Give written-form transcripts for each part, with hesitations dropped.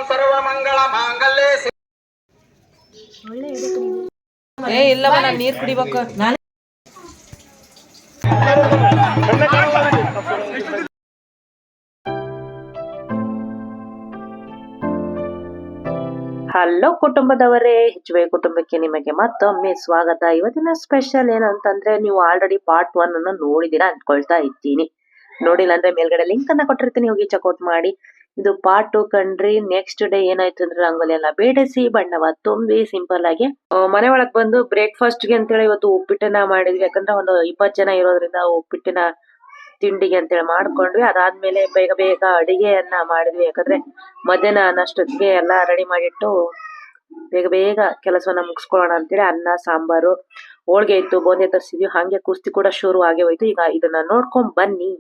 ಸರ್ವಮಂಗಳ ಮಾಂಗಲ್ಯ ಇಲ್ಲವ ನಾನು ನೀರು ಕುಡಿಬೇಕು. ಹಲೋ ಕುಟುಂಬದವರೇ, HY ಕುಟುಂಬಕ್ಕೆ ನಿಮಗೆ ಮತ್ತೊಮ್ಮೆ ಸ್ವಾಗತ. ಇವತ್ತಿನ ಸ್ಪೆಷಲ್ ಏನಂತಂದ್ರೆ, ನೀವು ಆಲ್ರೆಡಿ ಪಾರ್ಟ್ 1 ಅನ್ನು ನೋಡಿದೀರಾ ಅನ್ಕೊಳ್ತಾ ಇದ್ದೀನಿ. ನೋಡಿಲ್ಲ ಅಂದ್ರೆ ಮೇಲ್ಗಡೆ ಲಿಂಕ್ ಅನ್ನ ಕೊಟ್ಟಿರ್ತೀನಿ, ಹೋಗಿ ಚೆಕ್ಔಟ್ ಮಾಡಿ. ಇದು ಪಾರ್ಟ್ 2 ಕಣ್ರಿ. ನೆಕ್ಸ್ಟ್ ಡೇ ಏನಾಯ್ತು ಅಂದ್ರೆ, ರಂಗೋಲಿ ಎಲ್ಲ ಬೇಡಿಸಿ ಬಣ್ಣವ ತುಂಬಿ ಸಿಂಪಲ್ ಆಗಿ ಮನೆ ಒಳಗ್ ಬಂದು ಬ್ರೇಕ್ಫಾಸ್ಟ್ ಗೆ ಅಂತೇಳಿ ಇವತ್ತು ಉಪ್ಪಿಟ್ಟನ್ನ ಮಾಡಿದ್ವಿ. ಯಾಕಂದ್ರೆ ಒಂದು 20 ಜನ ಇರೋದ್ರಿಂದ ಉಪ್ಪಿಟ್ಟಿನ ತಿಂಡಿಗೆ ಅಂತೇಳಿ ಮಾಡ್ಕೊಂಡ್ವಿ. ಅದಾದ್ಮೇಲೆ ಬೇಗ ಬೇಗ ಅಡಿಗೆಯನ್ನ ಮಾಡಿದ್ವಿ. ಯಾಕಂದ್ರೆ ಮಧ್ಯಾಹ್ನ ಅನ್ನಷ್ಟೊತ್ತಿಗೆ ಎಲ್ಲ ರೆಡಿ ಮಾಡಿಟ್ಟು ಬೇಗ ಬೇಗ ಕೆಲಸವನ್ನ ಮುಗಿಸ್ಕೊಳ್ಳೋಣ ಅಂತೇಳಿ ಅನ್ನ ಸಾಂಬಾರು ಹೋಳ್ಗೆ ಇತ್ತು, ಬೋಂದೆ ತರಿಸಿದ್ವಿ. ಹಾಗೆ ಕುಸ್ತಿ ಕೂಡ ಶುರು ಆಗೇ ಹೋಯ್ತು. ಈಗ ಇದನ್ನ ನೋಡ್ಕೊಂಡ್ ಬನ್ನಿ.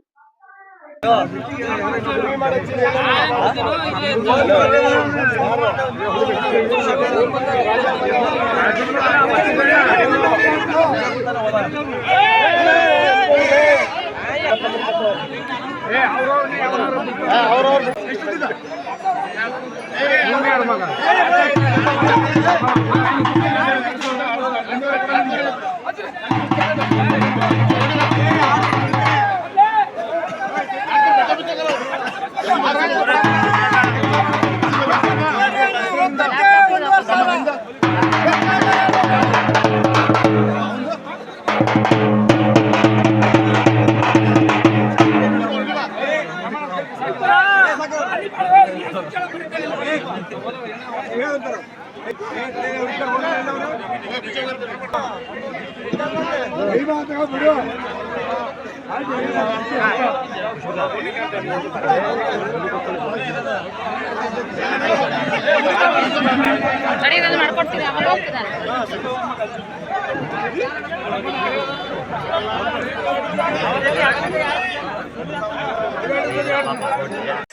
ಮಾಡ್ಕೊಡ್ತೀನಿ, ಆಮೇಲೆ ಹೋಗ್ತಿದ್ದಾರೆ.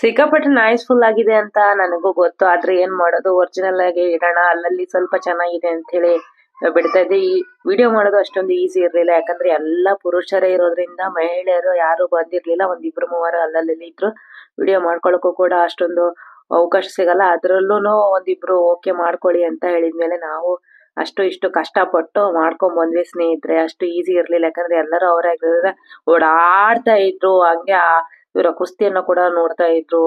ಸಿಕ್ಕಾಪಟ್ಟೆ ನಾಯ್ಸ್ ಫುಲ್ ಆಗಿದೆ ಅಂತ ನನಗೂ ಗೊತ್ತು. ಆದ್ರೆ ಏನ್ ಮಾಡೋದು, ಒರಿಜಿನಲ್ ಆಗಿ ಇಡೋಣ, ಅಲ್ಲಲ್ಲಿ ಸ್ವಲ್ಪ ಚೆನ್ನಾಗಿದೆ ಅಂತ ಹೇಳಿ ಬಿಡ್ತಾ ಇದ್ದೆ. ಈ ವಿಡಿಯೋ ಮಾಡೋದು ಅಷ್ಟೊಂದು ಈಸಿ ಇರ್ಲಿಲ್ಲ. ಯಾಕಂದ್ರೆ ಎಲ್ಲಾ ಪುರುಷರೇ ಇರೋದ್ರಿಂದ ಮಹಿಳೆಯರು ಯಾರು ಬಂದಿರ್ಲಿಲ್ಲ. ಒಂದಿಬ್ರು ಮೂವರು ಅಲ್ಲಲ್ಲಿ ಇದ್ರು. ವಿಡಿಯೋ ಮಾಡ್ಕೊಳಕ್ಕೂ ಕೂಡ ಅಷ್ಟೊಂದು ಅವಕಾಶ ಸಿಗಲ್ಲ. ಅದ್ರಲ್ಲೂ ಒಂದಿಬ್ರು ಓಕೆ ಮಾಡ್ಕೊಳ್ಳಿ ಅಂತ ಹೇಳಿದ್ಮೇಲೆ ನಾವು ಅಷ್ಟು ಇಷ್ಟು ಕಷ್ಟಪಟ್ಟು ಮಾಡ್ಕೊಂಡ್ ಬಂದ್ವಿ ಸ್ನೇಹಿತರೆ. ಅಷ್ಟು ಈಸಿ ಇರ್ಲಿಲ್ಲ. ಯಾಕಂದ್ರೆ ಎಲ್ಲರೂ ಅವರೇ ಓಡಾಡ್ತಾ ಇದ್ರು. ಹಂಗೆ ಇವರ ಕುಸ್ತಿಯನ್ನ ಕೂಡ ನೋಡ್ತಾ ಇದ್ರು.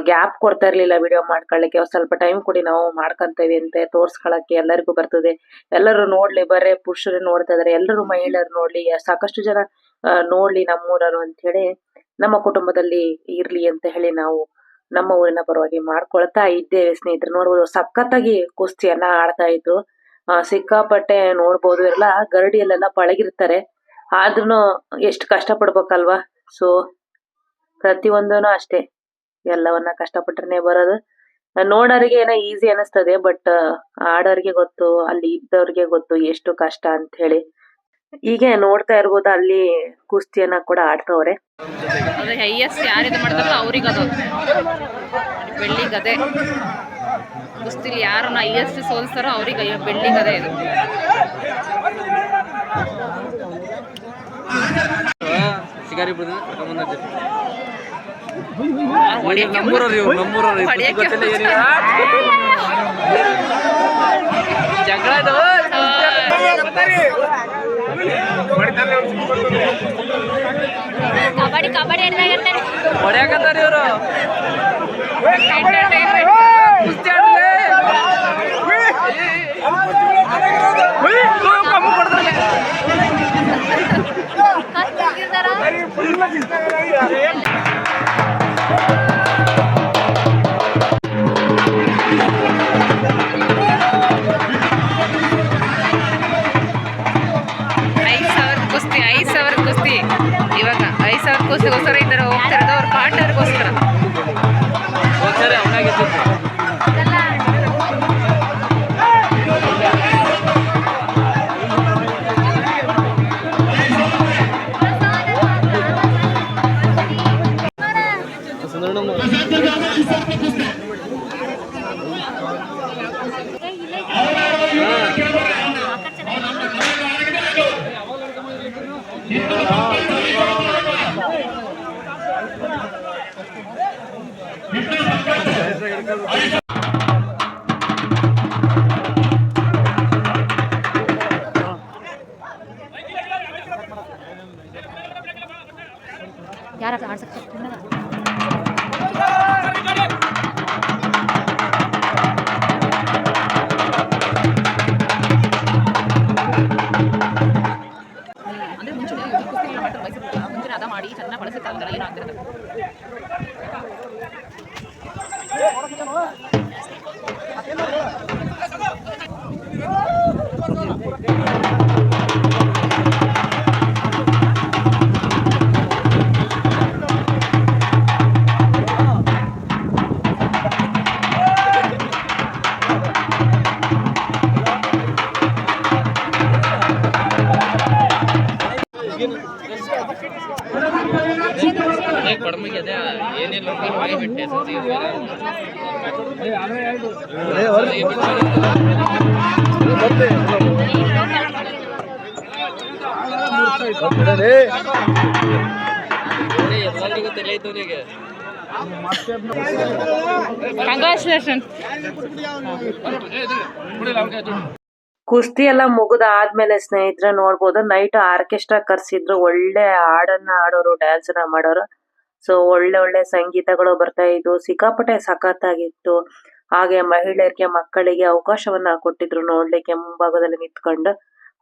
ಗ್ಯಾಪ್ ಕೊಡ್ತಾ ಇರ್ಲಿಲ್ಲ ವಿಡಿಯೋ ಮಾಡ್ಕೊಳ್ಳಿಕ್ಕೆ. ಸ್ವಲ್ಪ ಟೈಮ್ ಕೊಡಿ, ನಾವು ಮಾಡ್ಕೊಂತೇವೆ ಅಂತ ತೋರ್ಸ್ಕೊಳಕ್ಕೆ ಎಲ್ಲರಿಗೂ ಬರ್ತದೆ. ಎಲ್ಲರೂ ನೋಡ್ಲಿ, ಬರೇ ಪುರುಷರು ನೋಡ್ತಾ ಇದಾರೆ, ಎಲ್ಲರೂ ಮಹಿಳೆಯರು ನೋಡ್ಲಿ, ಸಾಕಷ್ಟು ಜನ ನೋಡ್ಲಿ ನಮ್ಮೂರರು ಅಂತ ಹೇಳಿ, ನಮ್ಮ ಕುಟುಂಬದಲ್ಲಿ ಇರ್ಲಿ ಅಂತ ಹೇಳಿ ನಾವು ನಮ್ಮ ಊರಿನ ಪರವಾಗಿ ಮಾಡ್ಕೊಳ್ತಾ ಇದ್ದೇವೆ ಸ್ನೇಹಿತರೆ. ನೋಡ್ಬೋದು, ಸಖತ್ತಾಗಿ ಕುಸ್ತಿಯನ್ನ ಆಡ್ತಾ ಇದ್ರು. ಸಿಕ್ಕಾಪಟ್ಟೆ ನೋಡ್ಬೋದು. ಎಲ್ಲ ಗರಡಿಯಲ್ಲೆಲ್ಲ ಪಳಗಿರ್ತಾರೆ. ಆದ್ರೂ ಎಷ್ಟು ಕಷ್ಟ ಪಡ್ಬೇಕಲ್ವಾ. ಸೊ ಪ್ರತಿಯೊಂದನು ಅಷ್ಟೇ, ಎಲ್ಲವನ್ನ ಕಷ್ಟಪಟ್ರೆ ಬರೋದು. ನೋಡೋರಿಗೆ ಏನೋ ಈಸಿ ಅನಿಸ್ತದೆ, ಬಟ್ ಆಡೋರಿಗೆ ಗೊತ್ತು, ಅಲ್ಲಿ ಇದ್ದವ್ರಿಗೆ ಗೊತ್ತು ಎಷ್ಟು ಕಷ್ಟ ಅಂತ ಹೇಳಿ. ಹೀಗೆ ನೋಡ್ತಾ ಇರ್ಬೋದು, ಅಲ್ಲಿ ಕುಸ್ತಿಯನ್ನ ಕೂಡ ಆಡ್ತವ್ರೆ. ಹೈಯೆಸ್ಟ್ ಯಾರಿದು ಮಾಡ್ತಾರೋ ಅವ್ರಿಗೆ ಅದು ಬೆಳ್ಳಿ ಗದೆ. ಕುಸ್ತಿಲಿ ಯಾರನ್ನ ಹೈಯೆಸ್ಟ್ ಸೋಲ್ಸ್ತಾರೋ ಅವ್ರಿಗೆ ಬೆಳ್ಳಿ ಗದೆ ಇದು. ಕಬಡ್ಡಿ ಕಬಡ್ಡಿ ಹೊಡ್ಯಾಕತ್ತಾರ ಇವರು. ಇವಾಗ 5,000 ಕುಸ್ತಿಗೋಸ್ಕರ ಇದ್ದಾರೆ ಹೋಗ್ತಿರೋದು. ಅವ್ರ ಪಾರ್ಟ್ನರ್ಗೋಸ್ಕರ. ಯಾರ ಆಡ್ಸಕ್ಕೆ ಅಂದ್ರೆ ಮುಂಚೆ ಮುಂಚೆ ಅದ ಮಾಡಿ ಚೆನ್ನಾಗಿ ಬಳಸಿರ್ತಾರೆ ಏನಾಗ್ತಿರೋದು. Congratulations. ಕುಸ್ತಿ ಎಲ್ಲ ಮುಗಿದಾದ್ಮೇಲೆ ಸ್ನೇಹಿತರೆ ನೋಡ್ಬೋದು ನೈಟ್ ಆರ್ಕೆಸ್ಟ್ರಾ ಕರ್ಸಿದ್ರು, ಒಳ್ಳೆ ಹಾಡನ್ನ ಆಡೋರು, ಡ್ಯಾನ್ಸ್ ನ ಮಾಡೋರು. ಸೊ ಒಳ್ಳೆ ಸಂಗೀತಗಳು ಬರ್ತಾ ಇದ್ವು, ಸಿಕ್ಕಾಪಟ್ಟೆ ಸಖತ್ತಾಗಿತ್ತು. ಹಾಗೆ ಮಹಿಳೆಯರಿಗೆ ಮಕ್ಕಳಿಗೆ ಅವಕಾಶವನ್ನ ಕೊಟ್ಟಿದ್ರು ನೋಡ್ಲಿಕ್ಕೆ ಮುಂಭಾಗದಲ್ಲಿ ನಿಂತ್ಕೊಂಡು.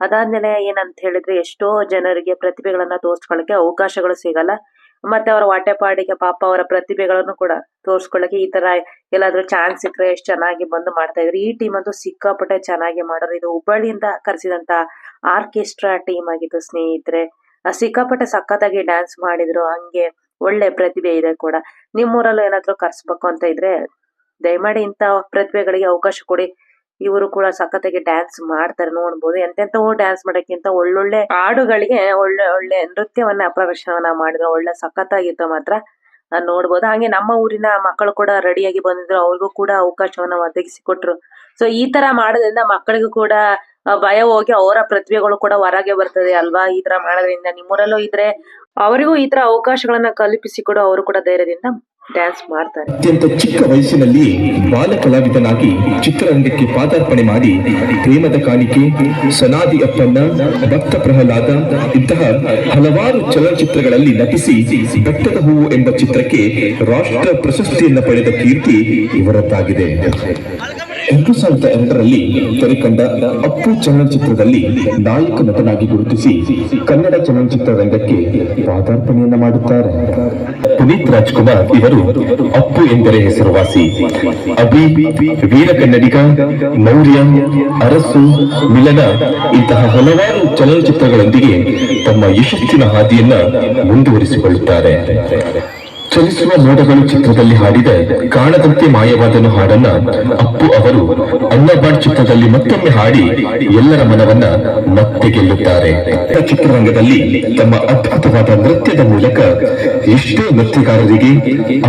ಅದಾದ್ಮೇಲೆ ಏನಂತ ಹೇಳಿದ್ರೆ ಎಷ್ಟೋ ಜನರಿಗೆ ಪ್ರತಿಭೆಗಳನ್ನ ತೋರ್ಸ್ಕೊಳಕ್ಕೆ ಅವಕಾಶಗಳು ಸಿಗಲ್ಲ. ಮತ್ತೆ ಅವರ ಹೊಟ್ಟೆಪಾಡಿಗೆ ಪಾಪ ಅವರ ಪ್ರತಿಭೆಗಳನ್ನು ಕೂಡ ತೋರ್ಸ್ಕೊಳಕ್ಕೆ ಈ ತರ ಎಲ್ಲಾದ್ರೂ ಚಾನ್ಸ್ ಸಿಕ್ಕರೆ ಎಷ್ಟು ಚೆನ್ನಾಗಿ ಬಂದು ಮಾಡ್ತಾ ಇದ್ರು. ಈ ಟೀಮ್ ಅಂತೂ ಸಿಕ್ಕಾಪಟ್ಟೆ ಚೆನ್ನಾಗಿ ಮಾಡೋರು. ಇದು ಹುಬ್ಬಳ್ಳಿಯಿಂದ ಕರೆಸಿದಂತ ಆರ್ಕೆಸ್ಟ್ರಾ ಟೀಮ್ ಆಗಿತ್ತು ಸ್ನೇಹಿತರೆ. ಸಿಕ್ಕಾಪಟ್ಟೆ ಸಖತ್ತಾಗಿ ಡ್ಯಾನ್ಸ್ ಮಾಡಿದ್ರು. ಹಂಗೆ ಒಳ್ಳೆ ಪ್ರತಿಭೆ ಇದೆ ಕೂಡ. ನಿಮ್ಮೂರಲ್ಲೂ ಏನಾದ್ರು ಕರ್ಸ್ಬೇಕು ಅಂತ ಇದ್ರೆ ದಯಮಾಡಿ ಇಂತ ಪ್ರತಿಭೆಗಳಿಗೆ ಅವಕಾಶ ಕೊಡಿ. ಇವರು ಕೂಡ ಸಖತ್ತಾಗಿ ಡ್ಯಾನ್ಸ್ ಮಾಡ್ತಾರೆ, ನೋಡ್ಬೋದು. ಎಂತೆಂತವೋ ಡ್ಯಾನ್ಸ್ ಮಾಡೋಕ್ಕಿಂತ ಒಳ್ಳೊಳ್ಳೆ ಹಾಡುಗಳಿಗೆ ಒಳ್ಳೆ ನೃತ್ಯವನ್ನ ಪ್ರದರ್ಶನವನ್ನ ಮಾಡಿದ್ರು. ಒಳ್ಳೆ ಸಖತ್ತಾಗಿತ್ತು ಮಾತ್ರ ನೋಡ್ಬೋದು. ಹಾಗೆ ನಮ್ಮ ಊರಿನ ಮಕ್ಕಳು ಕೂಡ ರೆಡಿಯಾಗಿ ಬಂದಿದ್ರು, ಅವ್ರಿಗೂ ಕೂಡ ಅವಕಾಶವನ್ನ ಒದಗಿಸಿ ಕೊಟ್ರು. ಸೊ ಈ ತರ ಮಾಡೋದ್ರಿಂದ ಮಕ್ಕಳಿಗೂ ಕೂಡ ಭಯ ಹೋಗಿ ಅವರ ಪ್ರತಿಭೆಗಳು ಕೂಡ ಹೊರಗೆ ಬರ್ತದೆ ಅಲ್ವಾ. ಈ ತರ ಮಾಡೋದ್ರಿಂದ ನಿಮ್ಮೂರಲ್ಲೂ ಇದ್ರೆ ಅವರಿಗೂ ಈ ತರ ಅವಕಾಶಗಳನ್ನ ಕಲ್ಪಿಸಿಕೊಡು, ಅವರು ಕೂಡ ಧೈರ್ಯದಿಂದ ಡ್ಯಾನ್ಸ್ ಮಾಡ್ತಾರೆ. ಅತ್ಯಂತ ಚಿಕ್ಕ ವಯಸ್ಸಿನಲ್ಲಿ ಬಾಲ ಕಲಾವಿದನಾಗಿ ಚಿತ್ರರಂಗಕ್ಕೆ ಪಾದಾರ್ಪಣೆ ಮಾಡಿ ಪ್ರೇಮದ ಕಾಣಿಕೆ, ಸನಾದಿ ಅಪ್ಪಣ್ಣ, ಭಕ್ತ ಪ್ರಹ್ಲಾದ ಇಂತಹ ಹಲವಾರು ಚಲನಚಿತ್ರಗಳಲ್ಲಿ ನಟಿಸಿ ಬೆಟ್ಟದ ಹೂವು ಎಂಬ ಚಿತ್ರಕ್ಕೆ ರಾಷ್ಟ್ರ ಪ್ರಶಸ್ತಿಯನ್ನು ಪಡೆದ ಕೀರ್ತಿ ಇವರದ್ದಾಗಿದೆ. 2002ರಲ್ಲಿ ತೆರೆಕಂಡ ಅಪ್ಪು ಚಲನಚಿತ್ರದಲ್ಲಿ ನಾಯಕ ನಟನಾಗಿ ಗುರುತಿಸಿ ಕನ್ನಡ ಚಲನಚಿತ್ರರಂಗಕ್ಕೆ ಪಾದಾರ್ಪಣೆಯನ್ನ ಮಾಡುತ್ತಾರೆ. ಪುನೀತ್ ರಾಜ್ಕುಮಾರ್ ಇವರು ಅಪ್ಪು ಎಂದರೆ ಹೆಸರುವಾಸಿ. ಅಭಿ, ವೀರ ಕನ್ನಡಿಗ, ಮೌರ್ಯ, ಅರಸು, ಮಿಲನ ಇಂತಹ ಹಲವಾರು ಚಲನಚಿತ್ರಗಳೊಂದಿಗೆ ತಮ್ಮ ಯಶಸ್ಸಿನ ಹಾದಿಯನ್ನ ಮುಂದುವರಿಸಿಕೊಳ್ಳುತ್ತಾರೆ. ಚಲಿಸುವ ಮೋಡಗಳು ಚಿತ್ರದಲ್ಲಿ ಹಾಡಿದ ಕಾಣದಂತೆ ಮಾಯವಾದನು ಹಾಡನ್ನ ಅಪ್ಪು ಅವರು ಅನ್ನಬಾಡ್ ಚಿತ್ರದಲ್ಲಿ ಮತ್ತೊಮ್ಮೆ ಹಾಡಿ ಎಲ್ಲರ ಮನವನ್ನ ಮತ್ತೆ ಗೆಲ್ಲುತ್ತಾರೆ. ಚಿತ್ರರಂಗದಲ್ಲಿ ತಮ್ಮ ಅದ್ಭುತವಾದ ನೃತ್ಯದ ಮೂಲಕ ಎಷ್ಟೋ ನೃತ್ಯಗಾರರಿಗೆ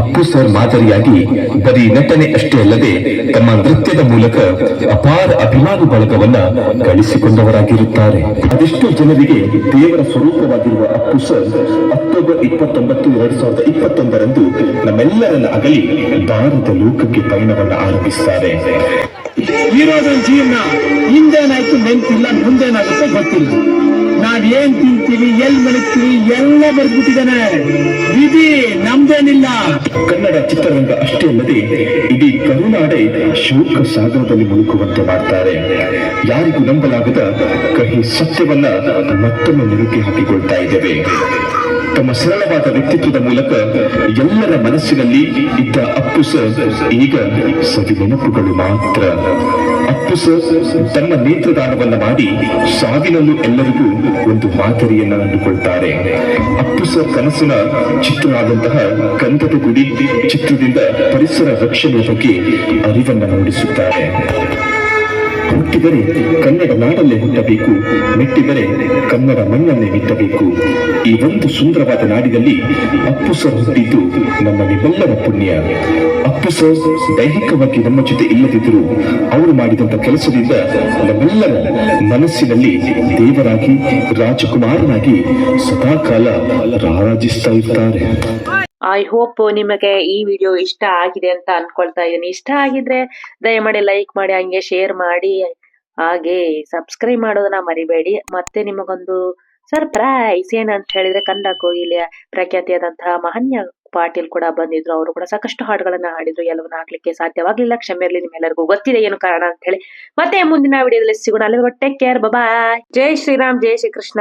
ಅಪ್ಪು ಸರ್ ಮಾದರಿಯಾಗಿ ಬರೀ ನಟನೆ ಅಷ್ಟೇ ಅಲ್ಲದೆ ತಮ್ಮ ನೃತ್ಯದ ಮೂಲಕ ಅಪಾರ ಅಭಿಮಾನಿ ಬಳಗವನ್ನ ಗಳಿಸಿಕೊಂಡವರಾಗಿರುತ್ತಾರೆ. ಅದೆಷ್ಟೋ ಜನರಿಗೆ ದೇವರ ಸ್ವರೂಪವಾಗಿರುವ ಅಪ್ಪು ಸರ್ ಅಕ್ಟೋಬರ್ 29, 2021 ನಮ್ಮೆಲ್ಲರನ್ನ ಅಗಲಿ ಭಾರತ ಲೋಕಕ್ಕೆ ಪಯಣವನ್ನ ಆರಂಭಿಸುತ್ತಾರೆ. ಇರೋದು ಜೀವನ, ಹಿಂದೇನಾಯ್ತು ನೆನಪಿಲ್ಲ, ಮುಂದೇನಾಗುತ್ತೆ ಗೊತ್ತಿಲ್ಲ. ನಾವ್ ಏನ್ ತಿಂತೀವಿ, ಎಲ್ ಮಲಗ್ತೀವಿ ಎಲ್ಲ ಬರ್ಬಿಟ್ಟಿದ್ದಾನೆ. ವಿಧಿ ನಮ್ದೇನಿಲ್ಲ. ಕನ್ನಡ ಚಿತ್ರರಂಗ ಅಷ್ಟೇ ಅಲ್ಲದೆ ಇಡೀ ಕರುನಾಡೆ ಶೋಕ ಸಾಗರದಲ್ಲಿ ಮುಳುಗುವಂತೆ ಮಾಡ್ತಾರೆ. ಯಾರಿಗೂ ನಂಬಲಾಗದ ಕಹಿ ಸತ್ಯವನ್ನ ಮತ್ತೊಮ್ಮೆ ಮೆಲುಕಿ ಹಾಕಿಕೊಳ್ತಾ ಇದ್ದೇವೆ. ತಮ್ಮ ಸರಳವಾದ ವ್ಯಕ್ತಿತ್ವದ ಮೂಲಕ ಎಲ್ಲರ ಮನಸ್ಸಿನಲ್ಲಿ ಇದ್ದ ಅಪ್ಪು ಸರ್ ಈಗ ಸವಿ ನೆನಪುಗಳು ಮಾತ್ರ. ಅಪ್ಪು ಸರ್ ತಮ್ಮ ನೇತ್ರದಾನವನ್ನ ಮಾಡಿ ಸಾವಿನಲ್ಲೂ ಎಲ್ಲರಿಗೂ ಒಂದು ಮಾದರಿಯನ್ನ ಕಂಡುಕೊಳ್ತಾರೆ. ಅಪ್ಪು ಸರ್ ಕನಸಿನ ಚಿತ್ರ ಆದಂತಹ ಗಂಧದ ಗುಡಿ ಚಿತ್ರದಿಂದ ಪರಿಸರ ರಕ್ಷಣೆಯ ಬಗ್ಗೆ ಅರಿವನ್ನ ಮೂಡಿಸುತ್ತಾರೆ. ಹುಟ್ಟಿದರೆ ಕನ್ನಡ ನಾಡಲ್ಲೇ ಹುಟ್ಟಬೇಕು, ಮೆಟ್ಟಿದರೆ ಕನ್ನಡ ಮಣ್ಣನ್ನೇ ಮೆಟ್ಟಬೇಕು. ಈ ಒಂದು ಸುಂದರವಾದ ನಾಡಿನಲ್ಲಿ ಅಪ್ಪು ಸರ್ ಹುಟ್ಟಿದ್ದು ನಮ್ಮ ನಿಮ್ಮೆಲ್ಲರ ಪುಣ್ಯ. ಅಪ್ಪು ಸರ್ ದೈಹಿಕವಾಗಿ ನಮ್ಮ ಜೊತೆ ಇಲ್ಲದಿದ್ದರೂ ಅವರು ಮಾಡಿದಂತ ಕೆಲಸದಿಂದ ನಮ್ಮೆಲ್ಲರ ಮನಸ್ಸಿನಲ್ಲಿ ದೇವರಾಗಿ ರಾಜಕುಮಾರನಾಗಿ ಸದಾಕಾಲ ರಾರಾಜಿಸ್ತಾ ಇರ್ತಾರೆ. ಐ ಹೋಪ್ ನಿಮಗೆ ಈ ವಿಡಿಯೋ ಇಷ್ಟ ಆಗಿದೆ ಅಂತ ಅನ್ಕೊಳ್ತಾ ಇದ್ದೀನಿ. ಇಷ್ಟ ಆಗಿದ್ರೆ ದಯಮಾಡಿ ಲೈಕ್ ಮಾಡಿ, ಹಂಗೆ ಶೇರ್ ಮಾಡಿ, ಹಾಗೆ ಸಬ್ಸ್ಕ್ರೈಬ್ ಮಾಡೋದನ್ನ ಮರಿಬೇಡಿ. ಮತ್ತೆ ನಿಮಗೊಂದು ಸರ್ಪ್ರೈಸ್ ಏನಂತ ಹೇಳಿದ್ರೆ, ಕನ್ನಡ ಕೋಗಿಲೆಯ ಪ್ರಖ್ಯಾತಿಯಾದಂತಹ ಮಹನ್ಯ ಪಾಟೀಲ್ ಕೂಡ ಬಂದಿದ್ರು. ಅವರು ಕೂಡ ಸಾಕಷ್ಟು ಹಾಡುಗಳನ್ನ ಹಾಡಿದ್ರು. ಎಲ್ಲವನ್ನ ಹಾಕ್ಲಿಕ್ಕೆ ಸಾಧ್ಯವಾಗ್ಲಿಲ್ಲ, ಕ್ಷಮೆ ಇರಲಿ. ನಿಮ್ಮೆಲ್ಲರಿಗೂ ಗೊತ್ತಿದೆ ಏನು ಕಾರಣ ಅಂತ ಹೇಳಿ. ಮತ್ತೆ ಮುಂದಿನ ವಿಡಿಯೋದಲ್ಲಿ ಸಿಗೋಣ. ಅಲ್ಲಿವರೆಗೂ ಟೇಕ್ ಕೇರ್, ಬಾಯ್. ಜೈ ಶ್ರೀರಾಮ್, ಜೈ ಶ್ರೀ ಕೃಷ್ಣ.